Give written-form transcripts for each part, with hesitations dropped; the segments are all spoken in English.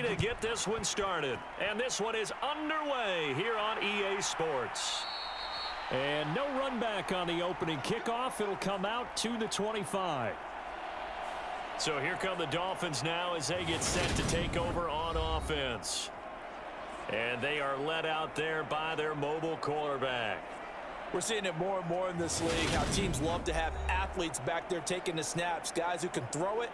To get this one started. And this one is underway here on EA Sports. And no run back on the opening kickoff. It'll come out to the 25. So here come the Dolphins now as they get set to take over on offense. And they are led out there by their mobile quarterback. We're seeing it more and more in this league, how teams love to have athletes back there taking the snaps, guys who can throw it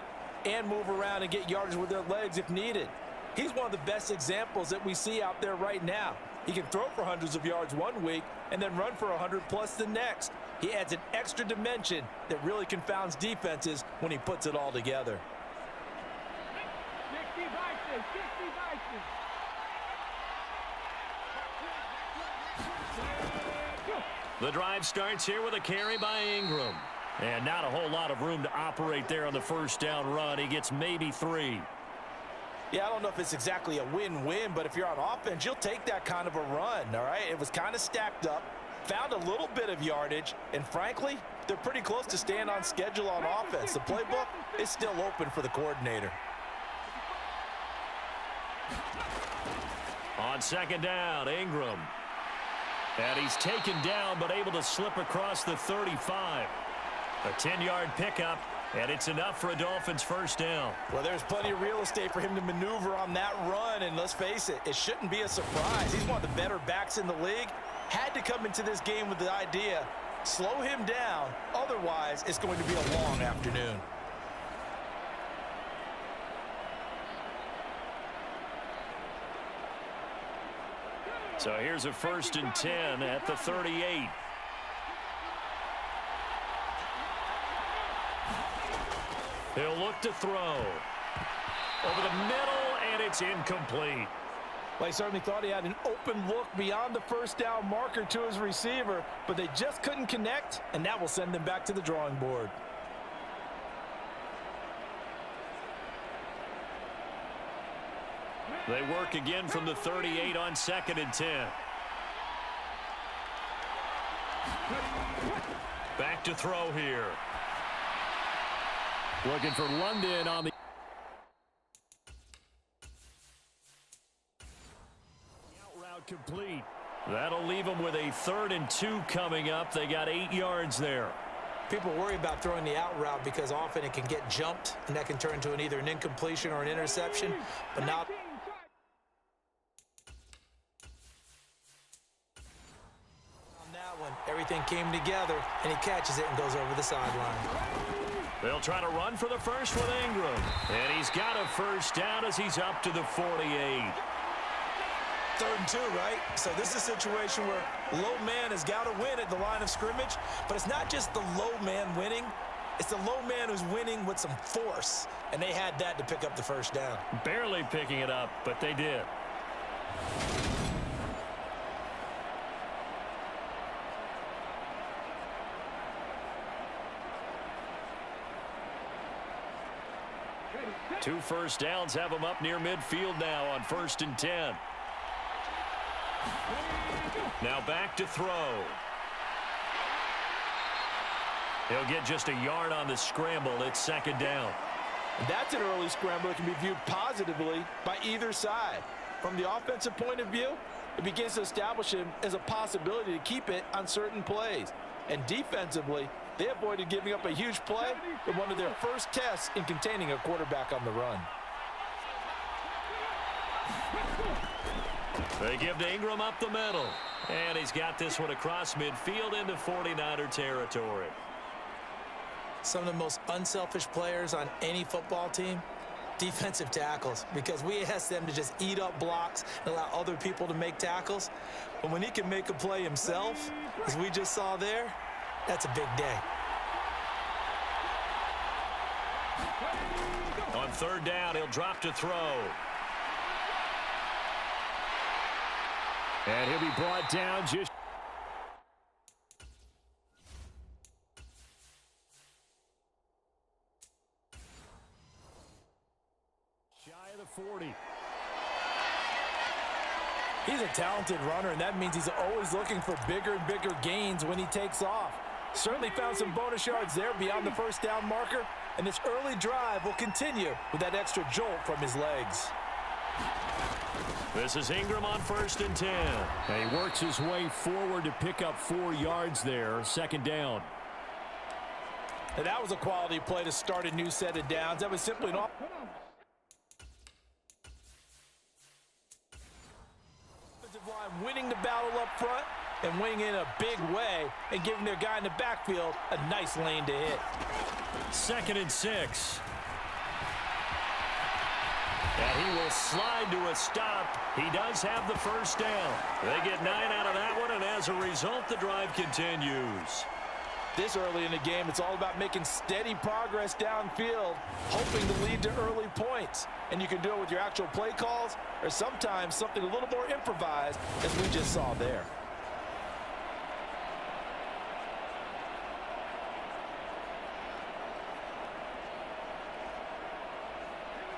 and move around and get yardage with their legs if needed. He's one of the best examples that we see out there right now. He can throw for hundreds of yards one week and then run for 100+ the next. He adds an extra dimension that really confounds defenses when he puts it all together. 60 Vikings, 60 Vikings. The drive starts here with a carry by Ingram. And not a whole lot of room to operate there on the first down run. He gets maybe 3. Yeah, I don't know if it's exactly a win-win, but if you're on offense, you'll take that kind of a run, all right? It was kind of stacked up, found a little bit of yardage, and frankly, they're pretty close to staying on schedule on offense. The playbook is still open for the coordinator. On second down, Ingram. And he's taken down but able to slip across the 35. A 10-yard pickup, and it's enough for a Dolphins first down. Well, there's plenty of real estate for him to maneuver on that run, and let's face it, it shouldn't be a surprise. He's one of the better backs in the league. Had to come into this game with the idea, slow him down, otherwise it's going to be a long afternoon. So here's a 1st and 10 at the 38. He'll look to throw. Over the middle, and it's incomplete. Well, he certainly thought he had an open look beyond the first down marker to his receiver, but they just couldn't connect, and that will send them back to the drawing board. They work again from the 38 on 2nd and 10. Back to throw here. Looking for London on the out route complete. That'll leave them with a 3rd and 2 coming up. They got 8 yards there. People worry about throwing the out route because often it can get jumped, and that can turn into either an incompletion or an interception, but not on that one. Everything came together, and he catches it and goes over the sideline. They'll try to run for the first with Ingram. And he's got a first down as he's up to the 48. 3rd and 2, right? So this is a situation where low man has got to win at the line of scrimmage, but it's not just the low man winning. It's the low man who's winning with some force, and they had that to pick up the first down. Barely picking it up, but they did. Two first downs have him up near midfield now on 1st and 10. Now back to throw. He'll get just a yard on the scramble. It's 2nd down. And that's an early scramble that can be viewed positively by either side. From the offensive point of view, it begins to establish him as a possibility to keep it on certain plays. And defensively, they avoided giving up a huge play in one of their first tests in containing a quarterback on the run. They give to Ingram up the middle. And he's got this one across midfield into 49er territory. Some of the most unselfish players on any football team, defensive tackles, because we ask them to just eat up blocks and allow other people to make tackles. But when he can make a play himself, as we just saw there, that's a big day. On 3rd down, he'll drop to throw. And he'll be brought down just shy of the 40. He's a talented runner, and that means he's always looking for bigger and bigger gains when he takes off. Certainly found some bonus yards there beyond the first down marker, and this early drive will continue with that extra jolt from his legs. This is Ingram on 1st and 10. And he works his way forward to pick up 4 yards there. 2nd down. And that was a quality play to start a new set of downs. That was simply an offensive line winning the battle up front and winning in a big way and giving their guy in the backfield a nice lane to hit. 2nd and 6. And he will slide to a stop. He does have the 1st down. They get 9 out of that one, and as a result, the drive continues. This early in the game, it's all about making steady progress downfield, hoping to lead to early points. And you can do it with your actual play calls or sometimes something a little more improvised, as we just saw there.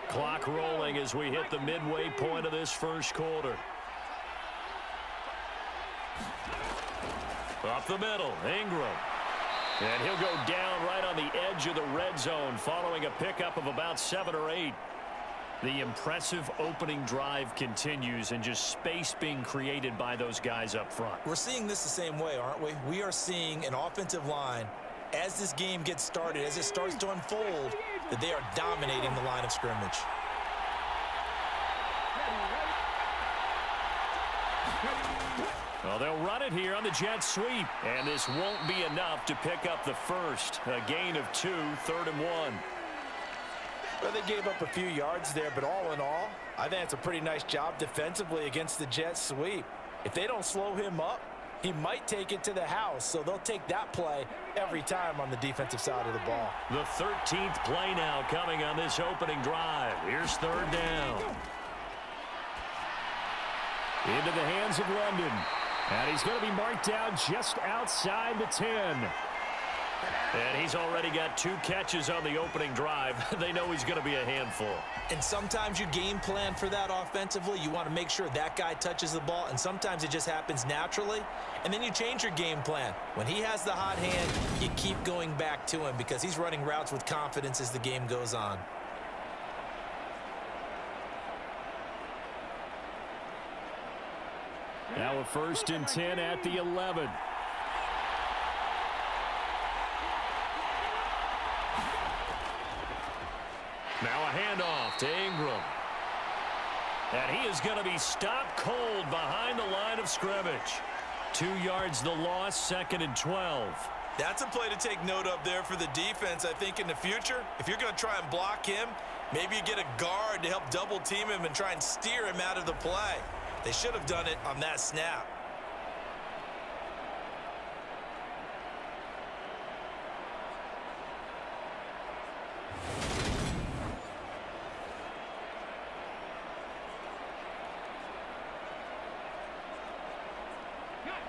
Clock rolling as we hit the midway point of this 1st quarter. Up the middle, Ingram. And he'll go down right on the edge of the red zone following a pickup of about 7 or 8. The impressive opening drive continues and just space being created by those guys up front. We're seeing this the same way, aren't we? We are seeing an offensive line, as this game gets started, as it starts to unfold, that they are dominating the line of scrimmage. Well, they'll run it here on the jet sweep. And this won't be enough to pick up the 1st. A gain of 2, 3rd and 1. Well, they gave up a few yards there, but all in all, I think it's a pretty nice job defensively against the jet sweep. If they don't slow him up, he might take it to the house, so they'll take that play every time on the defensive side of the ball. The 13th play now coming on this opening drive. Here's 3rd down. Into the hands of London. And he's going to be marked down just outside the 10. And he's already got 2 catches on the opening drive. They know he's going to be a handful. And sometimes you game plan for that offensively. You want to make sure that guy touches the ball, and sometimes it just happens naturally. And then you change your game plan. When he has the hot hand, you keep going back to him because he's running routes with confidence as the game goes on. Now a 1st and 10 at the 11. Now a handoff to Ingram. And he is going to be stopped cold behind the line of scrimmage. 2 yards the loss, 2nd and 12. That's a play to take note of there for the defense, I think, in the future. If you're going to try and block him, maybe you get a guard to help double team him and try and steer him out of the play. They should have done it on that snap.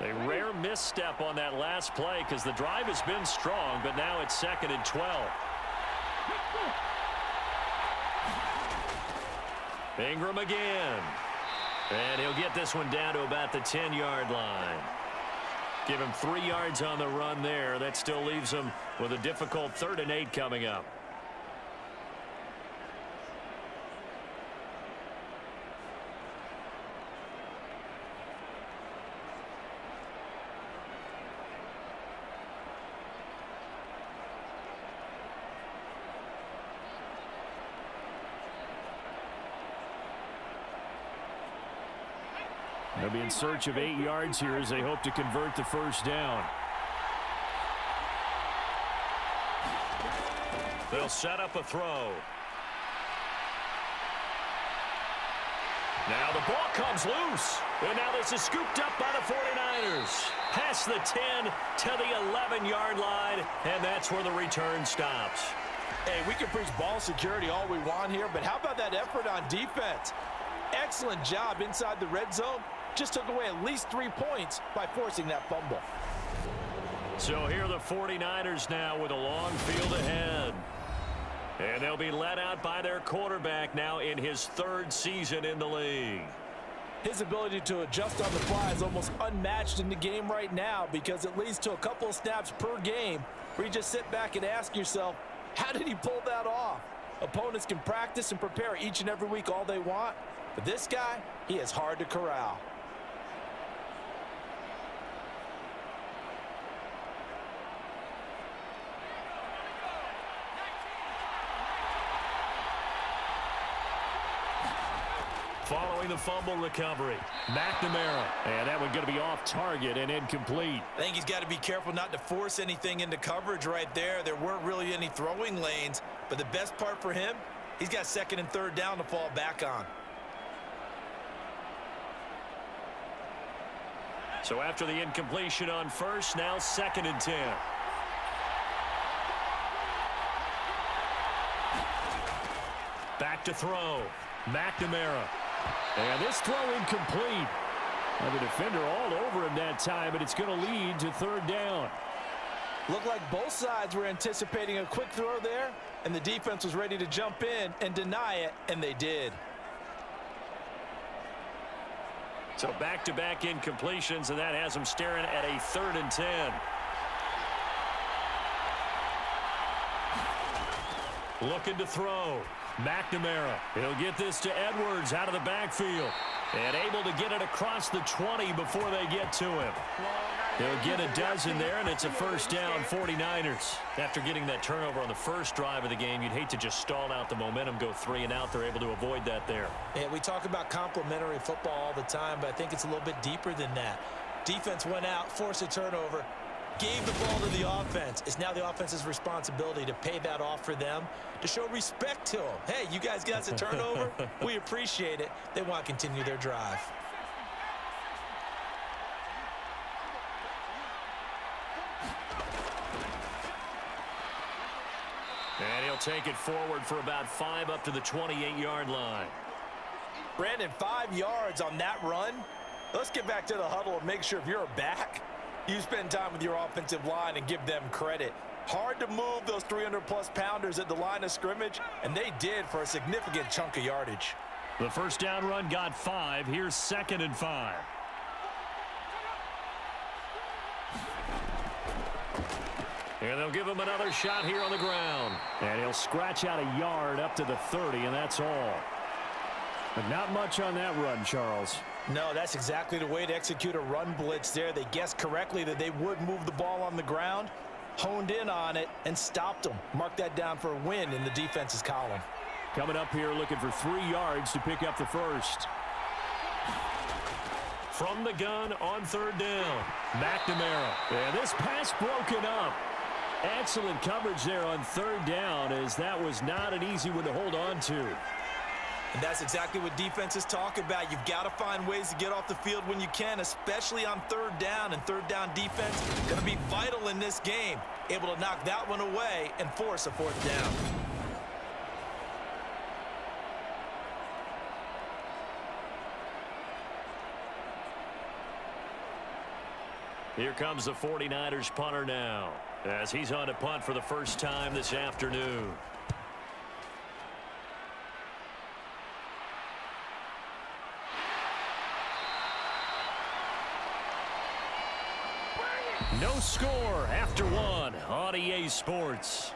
A rare misstep on that last play because the drive has been strong, but now it's 2nd and 12. Ingram again. And he'll get this one down to about the 10-yard line. Give him 3 yards on the run there. That still leaves him with a difficult 3rd and 8 coming up. They'll be in search of 8 yards here as they hope to convert the 1st down. They'll set up a throw. Now the ball comes loose. And now this is scooped up by the 49ers. Past the 10 to the 11-yard line. And that's where the return stops. Hey, we can preach ball security all we want here, but how about that effort on defense? Excellent job inside the red zone. Just took away at least 3 points by forcing that fumble. So here are the 49ers now with a long field ahead. And they'll be led out by their quarterback now in his 3rd season in the league. His ability to adjust on the fly is almost unmatched in the game right now because it leads to a couple of snaps per game where you just sit back and ask yourself, how did he pull that off? Opponents can practice and prepare each and every week all they want, But this guy, he is hard to corral. Following the fumble recovery, McNamara. And that one going to be off target and incomplete. I think he's got to be careful not to force anything into coverage right there. There weren't really any throwing lanes, but the best part for him, he's got second and third down to fall back on. So after the incompletion on first, now 2nd and 10. Back to throw. McNamara. And this throw incomplete. And the defender all over him that time, but it's going to lead to 3rd down. Looked like both sides were anticipating a quick throw there, and the defense was ready to jump in and deny it, and they did. So back-to-back incompletions, and that has them staring at a 3rd and 10. Looking to throw. McNamara. He'll get this to Edwards out of the backfield. And able to get it across the 20 before they get to him. They'll get a dozen there, and it's a 1st down, 49ers. After getting that turnover on the first drive of the game, you'd hate to just stall out the momentum, go 3 and out. They're able to avoid that there. Yeah, we talk about complementary football all the time, but I think it's a little bit deeper than that. Defense went out, forced a turnover, gave the ball to the offense. It's now the offense's responsibility to pay that off for them, to show respect to them. Hey, you guys got us a turnover. We appreciate it. They want to continue their drive. And he'll take it forward for about 5 up to the 28-yard line. Brandon, 5 yards on that run. Let's get back to the huddle and make sure if you're a back, you spend time with your offensive line and give them credit. Hard to move those 300-plus pounders at the line of scrimmage, and they did for a significant chunk of yardage. The 1st down run got 5. Here's 2nd and 5. And they'll give him another shot here on the ground. And he'll scratch out a yard up to the 30, and that's all. But not much on that run, Charles. No, that's exactly the way to execute a run blitz there. They guessed correctly that they would move the ball on the ground, honed in on it, and stopped them. Mark that down for a win in the defense's column. Coming up here looking for 3 yards to pick up the first. From the gun on 3rd down, McNamara. And this pass broken up. Excellent coverage there on 3rd down, as that was not an easy one to hold on to. And that's exactly what defenses talk about. You've got to find ways to get off the field when you can, especially on 3rd down. And 3rd down defense going to be vital in this game. Able to knock that one away and force a 4th down. Here comes the 49ers punter now, as he's on to punt for the first time this afternoon. No score after 1 on EA Sports.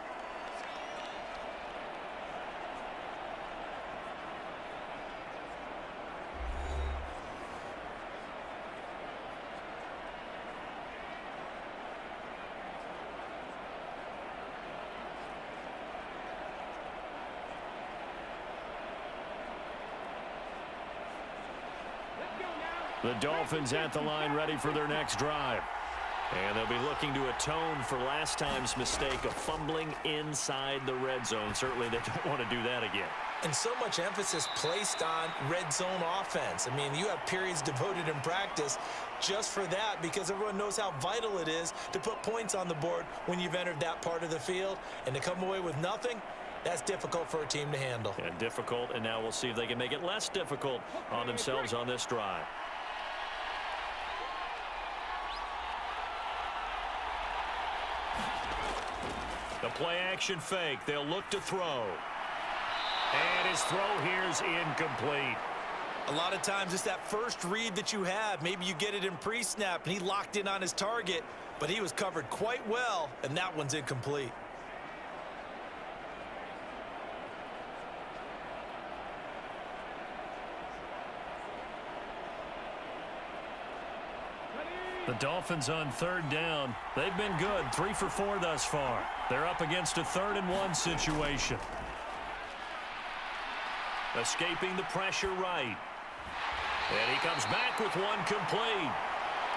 The Dolphins at the line, ready for their next drive. And they'll be looking to atone for last time's mistake of fumbling inside the red zone. Certainly they don't want to do that again. And so much emphasis placed on red zone offense. I mean, you have periods devoted in practice just for that, because everyone knows how vital it is to put points on the board when you've entered that part of the field. And to come away with nothing, that's difficult for a team to handle. And difficult, and now we'll see if they can make it less difficult on themselves on this drive. The play-action fake. They'll look to throw. And his throw here is incomplete. A lot of times it's that first read that you have. Maybe you get it in pre-snap, and he locked in on his target, but he was covered quite well, and that one's incomplete. The Dolphins on third down. They've been good, 3 for 4 thus far. They're up against a 3rd-and-1 situation. Escaping the pressure right. And he comes back with one complete.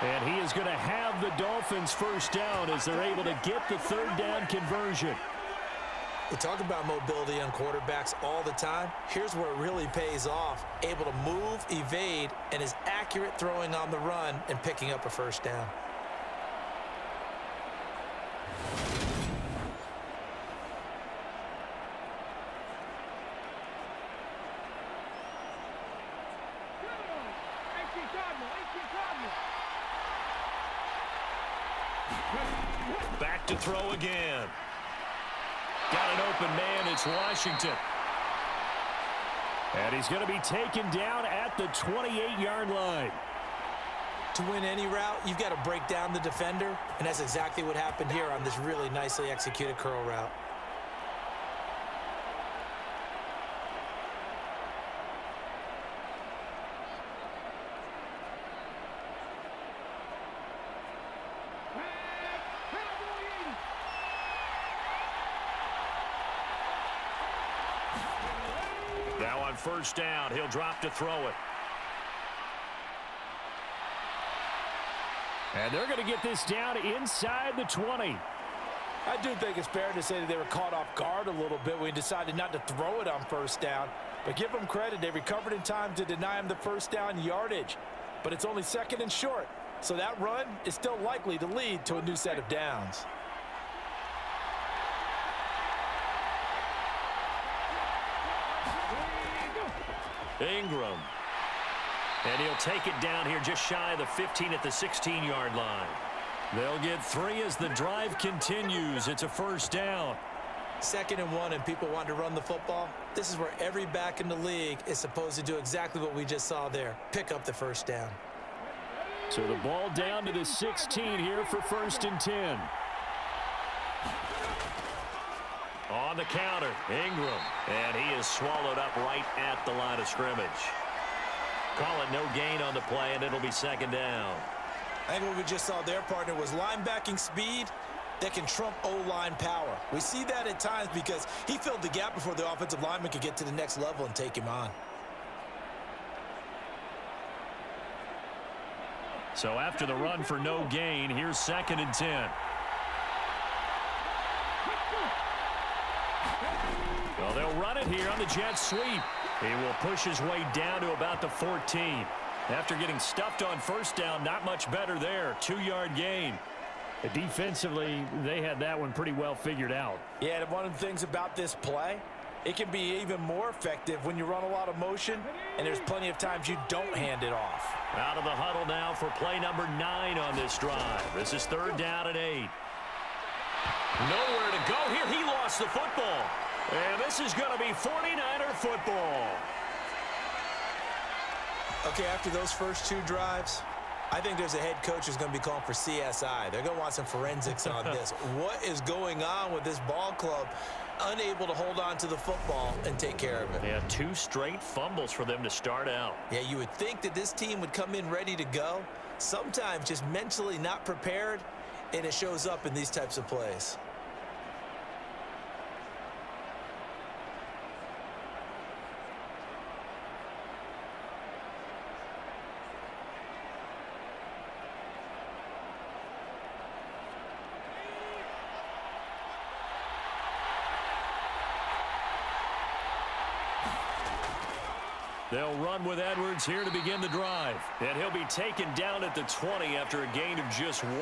And he is going to have the Dolphins first down as they're able to get the 3rd down conversion. We talk about mobility on quarterbacks all the time. Here's where it really pays off. Able to move, evade, and is accurate throwing on the run and picking up a first down. Back to throw again. Got an open man. It's Washington. And he's going to be taken down at the 28-yard line. To win any route, you've got to break down the defender, and that's exactly what happened here on this really nicely executed curl route. Now on first down, he'll drop to throw it. And they're going to get this down inside the 20. I do think it's fair to say that they were caught off guard a little bit when he decided not to throw it on first down. But give them credit. They recovered in time to deny him the first down yardage. But it's only 2nd and short. So that run is still likely to lead to a new set of downs. Ingram. And he'll take it down here just shy of the 15 at the 16-yard line. They'll get 3 as the drive continues. It's a first down. 2nd and 1 and people want to run the football. This is where every back in the league is supposed to do exactly what we just saw there. Pick up the first down. So the ball down to the 16 here for 1st and 10. On the counter, Ingram. And he is swallowed up right at the line of scrimmage. Call it no gain on the play, and it'll be 2nd down. I think what we just saw there, partner, was linebacking speed that can trump O-line power. We see that at times because he filled the gap before the offensive lineman could get to the next level and take him on. So after the run for no gain, here's 2nd and 10. Well, they'll run it here on the jet sweep. He will push his way down to about the 14. After getting stuffed on first down, not much better there. 2-yard gain. Defensively, they had that one pretty well figured out. Yeah, and one of the things about this play, it can be even more effective when you run a lot of motion, and there's plenty of times you don't hand it off. Out of the huddle now for play number 9 on this drive. This is 3rd down and 8. Nowhere to go here. He lost the football. And this is going to be 49er football. Okay, after those first 2 drives, I think there's a head coach who's going to be calling for CSI. They're going to want some forensics on this. What is going on with this ball club? Unable to hold on to the football and take care of it. They had 2 straight fumbles for them to start out. Yeah, you would think that this team would come in ready to go. Sometimes just mentally not prepared, and it shows up in these types of plays. They'll run with Edwards here to begin the drive. And he'll be taken down at the 20 after a gain of just 1.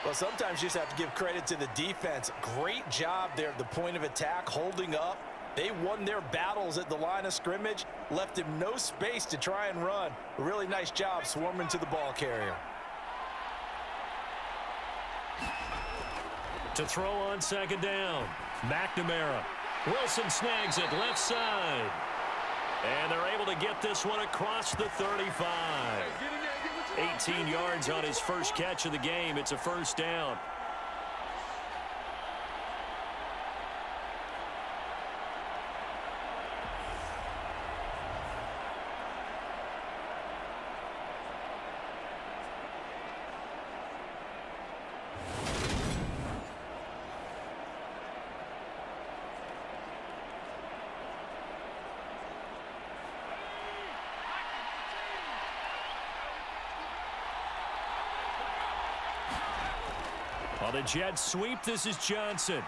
Well, sometimes you just have to give credit to the defense. Great job there at the point of attack, holding up. They won their battles at the line of scrimmage, left him no space to try and run. A really nice job swarming to the ball carrier. To throw on 2nd down, McNamara. Wilson snags it left side. And they're able to get this one across the 35. 18 yards on his first catch of the game. It's a first down. On the jet sweep, this is Johnson.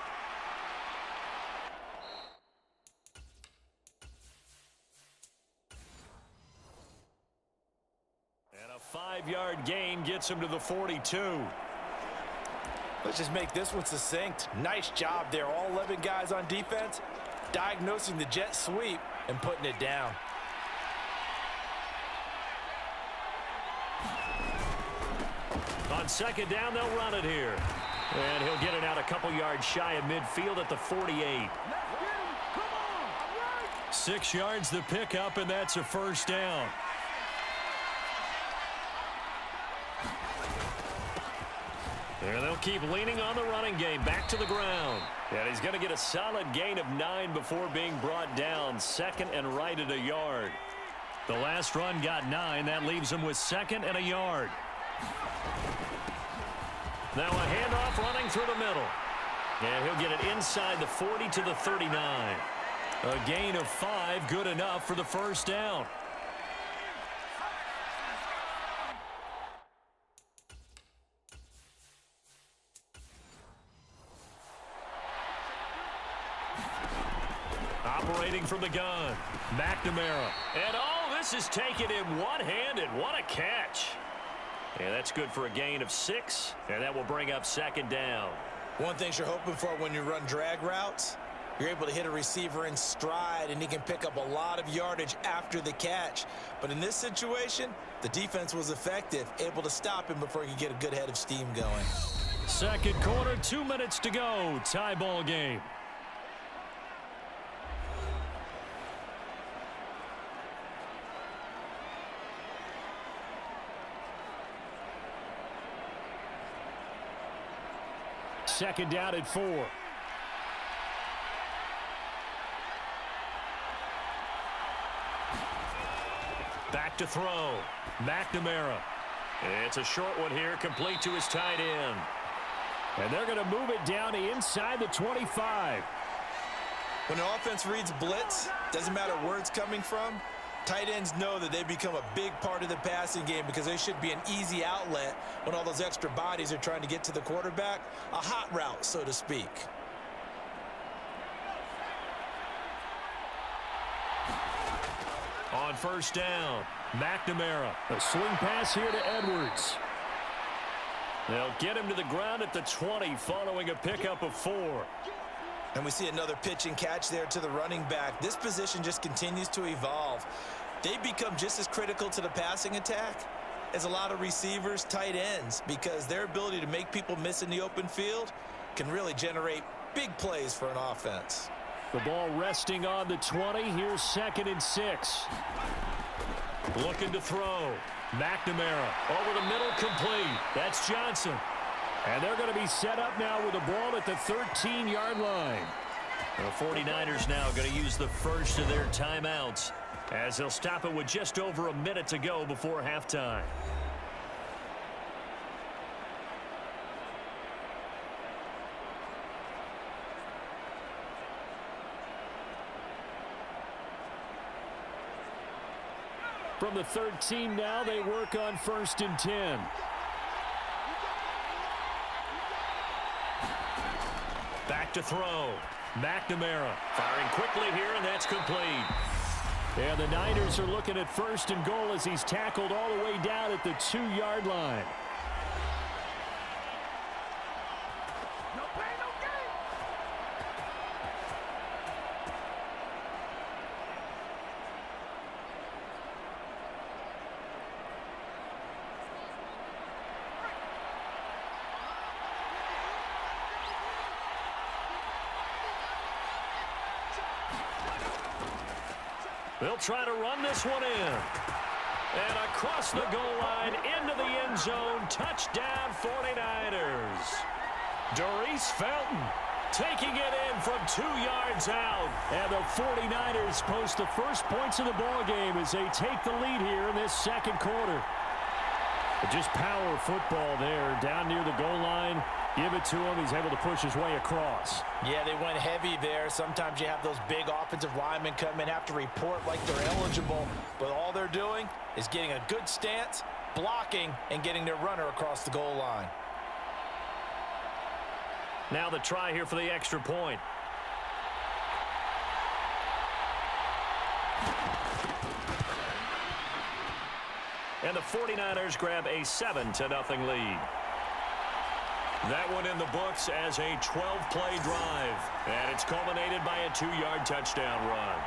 And a 5-yard gain gets him to the 42. Let's just make this one succinct. Nice job there. All 11 guys on defense diagnosing the jet sweep and putting it down. On second down, they'll run it here. And he'll get it out a couple yards shy of midfield at the 48. 6 yards the pickup, and that's a first down. And they'll keep leaning on the running game. Back to the ground. And he's going to get a solid gain of 9 before being brought down. Second and right at a yard. The last run got 9. That leaves him with second and a yard. Now a handoff running through the middle. And he'll get it inside the 40 to the 39. A gain of 5, good enough for the first down. Operating from the gun, McNamara. And oh, this is taken in one-handed. What a catch. And that's good for a gain of 6, and that will bring up second down. One thing you're hoping for when you run drag routes, you're able to hit a receiver in stride, and he can pick up a lot of yardage after the catch. But in this situation, the defense was effective, able to stop him before he could get a good head of steam going. Second quarter, 2 minutes to go. Tie ball game. Second down at 4. Back to throw. McNamara. It's a short one here, complete to his tight end. And they're going to move it down to inside the 25. When the offense reads blitz, doesn't matter where it's coming from, tight ends know that they become a big part of the passing game because they should be an easy outlet when all those extra bodies are trying to get to the quarterback. A hot route, so to speak. On first down, McNamara. A swing pass here to Edwards. They'll get him to the ground at the 20 following a pickup of 4. And we see another pitch and catch there to the running back. This position just continues to evolve. They become just as critical to the passing attack as a lot of receivers, tight ends, because their ability to make people miss in the open field can really generate big plays for an offense. The ball resting on the 20. Here's second and 6. Looking to throw. McNamara over the middle, complete. That's Johnson. And they're going to be set up now with the ball at the 13-yard line. The 49ers now going to use the first of their timeouts as they'll stop it with just over a minute to go before halftime. From the 13 now, they work on first and 10. Back to throw. McNamara firing quickly here, and that's complete. And the Niners are looking at first and goal as he's tackled all the way down at the 2-yard line. No pain, no gain. They'll try to run this one in. And across the goal line, into the end zone, touchdown 49ers. Doris Felton taking it in from 2 yards out. And the 49ers post the first points of the ball game as they take the lead here in this second quarter. Just power football there down near the goal line. Give it to him. He's able to push his way across. Yeah, they went heavy there. Sometimes you have those big offensive linemen come in, have to report like they're eligible, but all they're doing is getting a good stance, blocking, and getting their runner across the goal line. Now the try here for the extra point. And the 49ers grab a 7-0 lead. That one in the books as a 12-play drive. And it's culminated by a 2-yard touchdown run.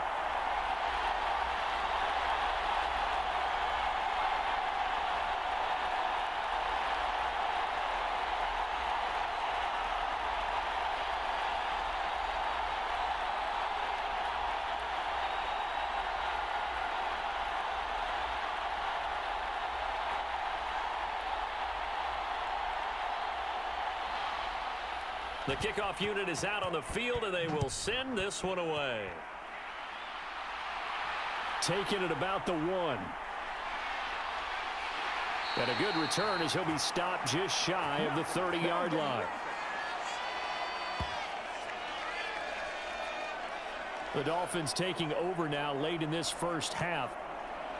The kickoff unit is out on the field, and they will send this one away. Taking it about the 1. And a good return as he'll be stopped just shy of the 30-yard line. The Dolphins taking over now late in this first half.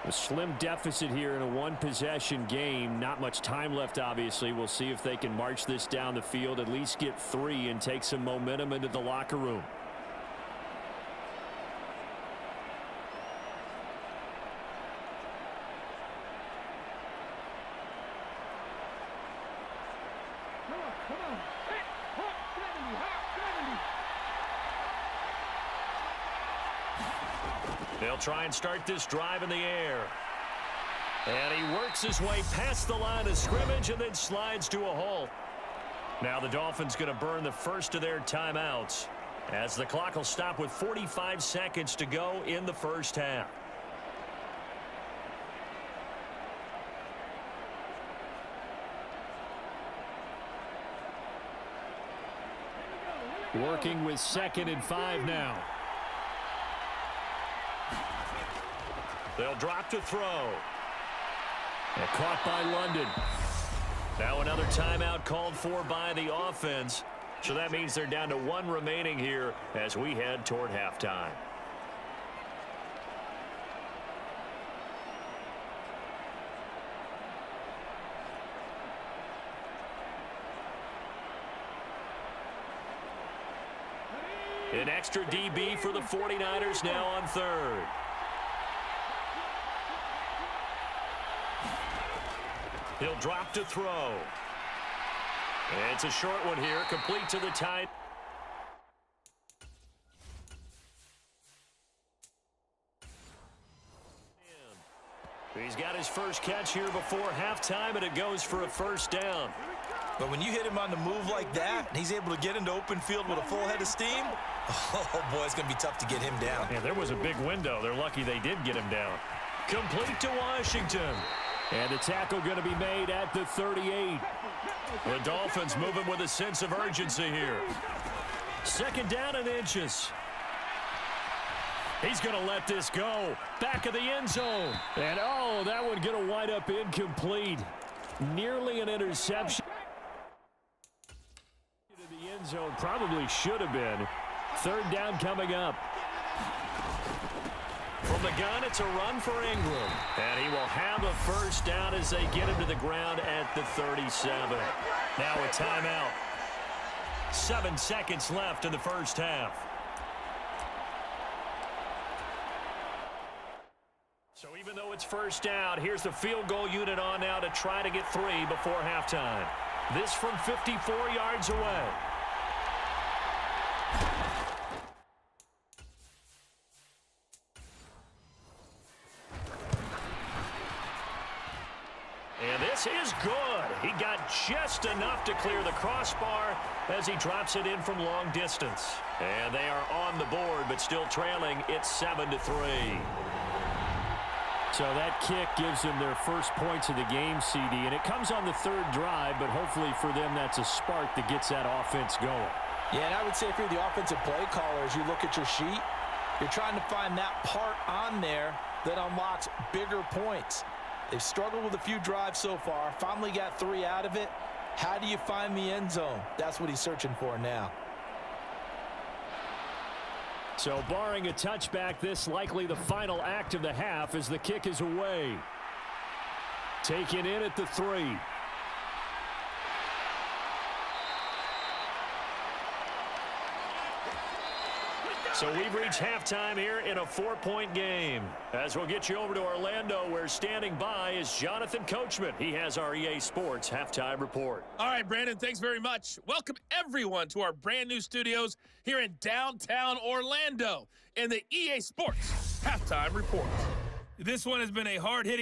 A slim deficit here in a one-possession game. Not much time left, obviously. We'll see if they can march this down the field, at least get 3, and take some momentum into the locker room. Come on. Hey, hot 70, hot 70. They'll try and start this drive in the air. And he works his way past the line of scrimmage and then slides to a halt. Now the Dolphins going to burn the first of their timeouts as the clock will stop with 45 seconds to go in the first half. Working with 2nd and 5 now. They'll drop to throw. And caught by London. Now another timeout called for by the offense. So that means they're down to 1 remaining here as we head toward halftime. An extra DB for the 49ers now on 3rd. He'll drop to throw. And it's a short one here, complete to the tight. He's got his first catch here before halftime, and it goes for a first down. But when you hit him on the move like that, and he's able to get into open field with a full head of steam, oh, boy, it's going to be tough to get him down. Yeah, there was a big window. They're lucky they did get him down. Complete to Washington. And the tackle going to be made at the 38. The Dolphins moving with a sense of urgency here. 2nd down and inches. He's going to let this go. Back of the end zone. And, oh, that one going to wind up incomplete. Nearly an interception. The end zone probably should have been. 3rd down coming up. From the gun, it's a run for Ingram. And he will have a first down as they get him to the ground at the 37. Now a timeout. 7 seconds left in the first half. So even though it's first down, here's the field goal unit on now to try to get 3 before halftime. This from 54 yards away. And this is good. He got just enough to clear the crossbar as he drops it in from long distance. And they are on the board, but still trailing. It's 7-3. So that kick gives them their first points of the game, CD, and it comes on the 3rd drive, but hopefully for them that's a spark that gets that offense going. Yeah, and I would say if you're the offensive play caller, as you look at your sheet, you're trying to find that part on there that unlocks bigger points. They've struggled with a few drives so far, finally got 3 out of it. How do you find the end zone? That's what he's searching for now. So barring a touchback, this likely the final act of the half as the kick is away. Taken in at the 3. So we've reached halftime here in a 4-point game. As we'll get you over to Orlando, where standing by is Jonathan Coachman. He has our EA Sports halftime report. All right, Brandon, thanks very much. Welcome, everyone, to our brand-new studios here in downtown Orlando in the EA Sports halftime report. This one has been a hard-hitting